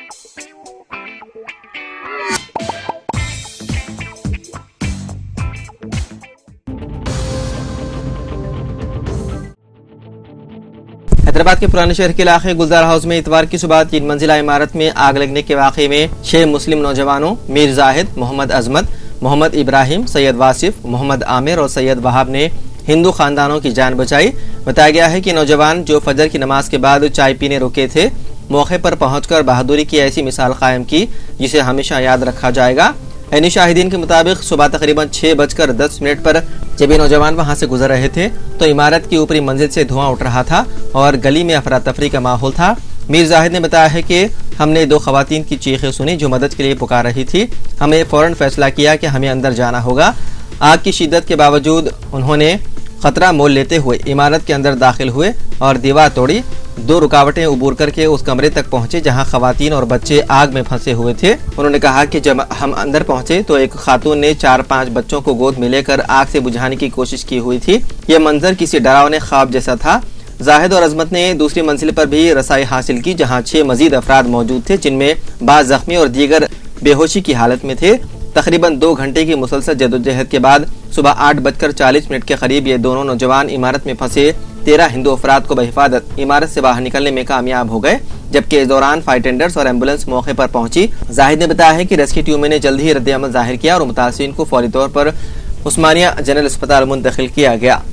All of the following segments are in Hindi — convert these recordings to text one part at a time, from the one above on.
हैदराबाद के पुराने शहर के इलाके गुलजार हाउस में इतवार की सुबह 3 मंजिला इमारत में आग लगने के वाकये में 6 मुस्लिम नौजवानों मीर जाहिद, मोहम्मद अजमत, मोहम्मद इब्राहिम, सैयद वासिफ, मोहम्मद आमिर और सैयद वहाब ने हिंदू खानदानों की जान बचाई। बताया गया है कि नौजवान जो फजर की नमाज के बाद चाय पीने रुके थे, मौके पर पहुंचकर बहादुरी की ऐसी मिसाल कायम की जिसे हमेशा याद रखा जाएगा। ऐनी शाहिदीन के मुताबिक सुबह तकरीबन 6:10 पर जब ये नौजवान वहां से गुजर रहे थे तो इमारत की ऊपरी मंजिल से धुआं उठ रहा था और गली में अफरा तफरी का माहौल था। मीर जाहिद ने बताया है कि हमने 2 खवातीन की चीखें सुनी जो मदद के लिए पुकार रही थी। हमें फौरन फैसला किया कि हमें अंदर जाना होगा। आग की शिद्दत के बावजूद उन्होंने खतरा मोल लेते हुए इमारत के अंदर दाखिल हुए और दीवार तोड़ी। 2 रुकावटें उबूर करके उस कमरे तक पहुंचे जहां खवातीन और बच्चे आग में फंसे हुए थे। उन्होंने कहा कि जब हम अंदर पहुंचे तो एक खातून ने 4-5 बच्चों को गोद में लेकर आग से बुझाने की कोशिश की हुई थी। यह मंजर किसी डरावने ख्वाब जैसा था। जाहिद और अजमत ने दूसरी मंजिल पर भी रसाई हासिल की जहां 6 मजीद अफराद मौजूद थे जिनमें बाज जख्मी और दीगर बेहोशी की हालत में थे। तकरीबन 2 घंटे की मुसलसल जदोजहद के बाद सुबह 8:40 के करीब ये दोनों नौजवान इमारत में फंसे 13 हिंदू अफराद को बहिफाजत इमारत से बाहर निकलने में कामयाब हो गए, जबकि इस दौरान फायर टेंडर्स और एम्बुलेंस मौके पर पहुंची। जाहिद ने बताया है कि रेस्क्यू टीमों ने जल्द ही रद्द-ए-अमल जाहिर किया और मुतासिरीन को फौरी तौर पर उस्मानिया जनरल अस्पताल मुंतकिल किया गया।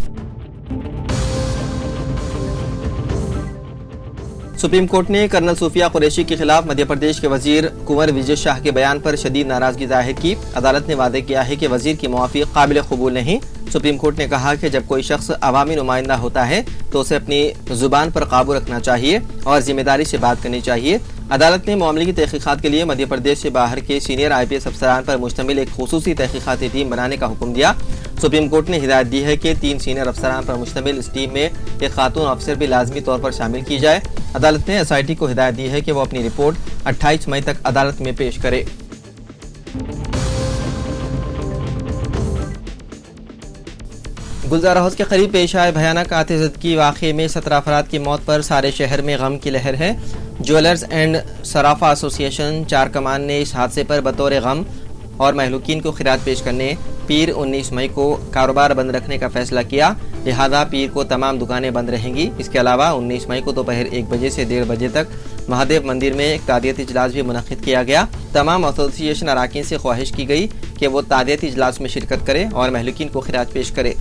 सुप्रीम कोर्ट ने कर्नल सूफिया कुरैशी के खिलाफ मध्य प्रदेश के वजीर कुंवर विजय शाह के बयान पर शदीद नाराजगी जाहिर की। अदालत ने वादे किया है कि वजीर की मुआफ़ी काबिल कबूल नहीं। सुप्रीम कोर्ट ने कहा कि जब कोई शख्स अवामी नुमाइंदा होता है तो उसे अपनी जुबान पर काबू रखना चाहिए और जिम्मेदारी से बात करनी चाहिए। अदालत ने मामले की तहकीकात के लिए मध्य प्रदेश से बाहर के सीनियर IPS अफसरान पर मुश्तमिल एक खुसूसी तहकीकाती टीम बनाने का हुक्म दिया। सुप्रीम कोर्ट ने हिदायत दी है कि 3 सीनियर अफसरान पर मुश्तमिल इस टीम में एक खातून अफसर भी लाजमी तौर पर शामिल की जाए। अदालत ने SIT को हिदायत दी है कि वो अपनी रिपोर्ट 28 मई तक अदालत में पेश करे। गुलजार हाउस के करीब पेश आए भयानक आतिशबाजी वाक़े में 17 अफराद की मौत पर सारे शहर में गम की लहर है। ज्वेलर्स एंड सराफा एसोसिएशन 4 कमान ने इस हादसे पर बतौर गम और महलूकीन को खिरात पेश करने पीर 19 मई को कारोबार बंद रखने का फैसला किया। लिहाजा पीर को तमाम दुकानें बंद रहेंगी। इसके अलावा 19 मई को दोपहर 1 बजे से 1:30 बजे तक महादेव मंदिर में एक तादियती इजलास भी मुनक्किद किया गया। तमाम एसोसिएशन अराकीन से ख्वाहिश की गई कि वो तादियती इजलास में शिरकत करें और महलूकीन को खिरात पेश करें।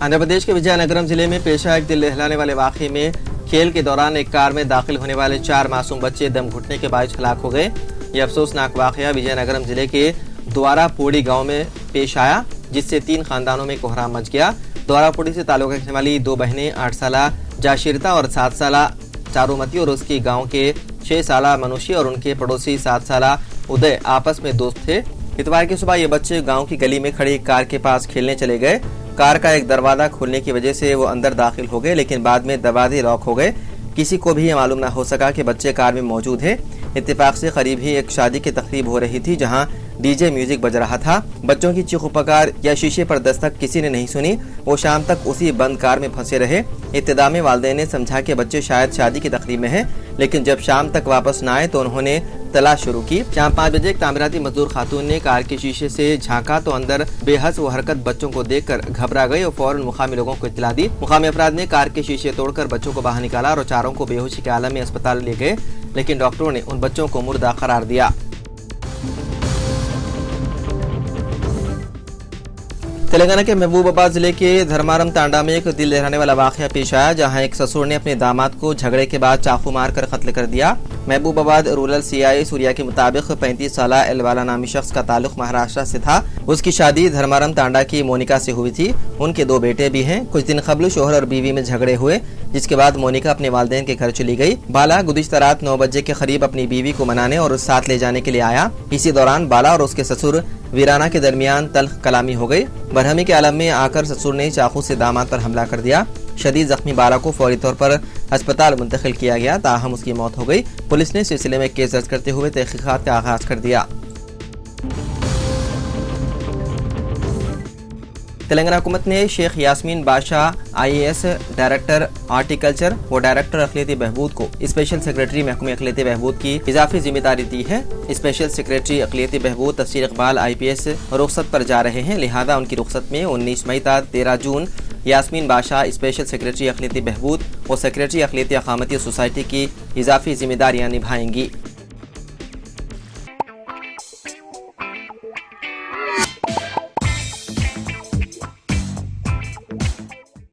आंध्र प्रदेश के विजयनगरम जिले में पेश आए एक दिल दहलाने वाले वाक़े में खेल के दौरान एक कार में दाखिल होने वाले 4 मासूम बच्चे दम घुटने के बायस हलाक हो गए। यह अफसोसनाक वाक़या विजयनगरम जिले के द्वारापूड़ी गांव में पेश आया, जिससे 3 खानदानों में कोहराम मच गया। द्वारापूड़ी से ताल्लुक़ रखने वाली 2 बहनें 8 साला जाशिरता और 7 साला चारूमती और उसकी गाँव के 6 साला मनुषी और उनके पड़ोसी 7 साला उदय आपस में दोस्त थे। इतवार की सुबह ये बच्चे गाँव की गली में खड़ी कार के पास खेलने चले गए। कार का एक दरवाजा खोलने की वजह से वो अंदर दाखिल हो गए, लेकिन बाद में दरवाजे लॉक हो गए। किसी को भी ये मालूम ना हो सका कि बच्चे कार में मौजूद हैं। इत्तेफाक से करीब ही एक शादी की तकरीब हो रही थी जहां DJ म्यूजिक बज रहा था। बच्चों की चीखो पुकार या शीशे पर दस्तक किसी ने नहीं सुनी। वो शाम तक उसी बंद कार में फंसे रहे। इब्तिदा में वालिदैन ने समझा कि बच्चे शायद शादी की तकरीब में हैं, लेकिन जब शाम तक वापस न आए तो उन्होंने तलाश शुरू की। शाम 5 बजे एक तामीराती मजदूर खातून ने कार के शीशे से झांका तो अंदर बेहस व हरकत बच्चों को देखकर घबरा गई और फौरन मुकामी लोगों को इत्तला दी। मुकामी अफराद ने कार के शीशे तोड़कर बच्चों को बाहर निकाला और चारों को बेहोशी के आलम में अस्पताल ले गए, लेकिन डॉक्टरों ने उन बच्चों को मुर्दा करार दिया। तेलंगाना के महबूबाबाद जिले के धर्मारम तांडा में एक दिल दहलाने वाला वाक़या पेश आया, जहां एक ससुर ने अपने दामाद को झगड़े के बाद चाकू मारकर कत्ल कर दिया। महबूबाबाद रूरल CI सूर्या के मुताबिक 35 साला एलवाला नामी शख्स का ताल्लुक महाराष्ट्र से था। उसकी शादी धर्मारम तांडा की मोनिका से हुई थी। उनके 2 बेटे भी हैं। कुछ दिन कबल शोहर और बीवी में झगड़े हुए, जिसके बाद मोनिका अपने वालिदैन के घर चली गई। बाला गुज़िश्ता रात 9 बजे के करीब अपनी बीवी को मनाने और साथ ले जाने के लिए आया। इसी दौरान बाला और उसके ससुर वीराना के दरमियान तल्ख कलामी हो गई। बरहमी के आलम में आकर ससुर ने चाकू से दामाद पर हमला कर दिया। शदीद जख्मी बाला को फौरी तौर पर अस्पताल मुंतकिल किया गया, ताहम उसकी मौत हो गई। पुलिस ने सिलसिले में केस दर्ज करते हुए तहकीकात का आगाज कर दिया। तेलंगाना हुकूमत ने शेख यास्मीन बादशाह IAS डायरेक्टर हॉर्टिकल्चर व डायरेक्टर अखिलियती बहबूद को स्पेशल सेक्रेटरी महकमे अखिलियती बहबूद की इजाफी जिम्मेदारी दी है। स्पेशल सेक्रेटरी अखिलियती बहबूद तफसीर इकबाल IPS रुखसत पर जा रहे हैं, लिहाजा उनकी रुखसत में 19 मई तक 13 जून यास्मीन बादशाह स्पेशल सेक्रेटरी अखिलियती बहबूद और सेक्रेटरी अखिलियती अकामती सोसाइटी की इजाफी जिम्मेदारियां निभाएंगी।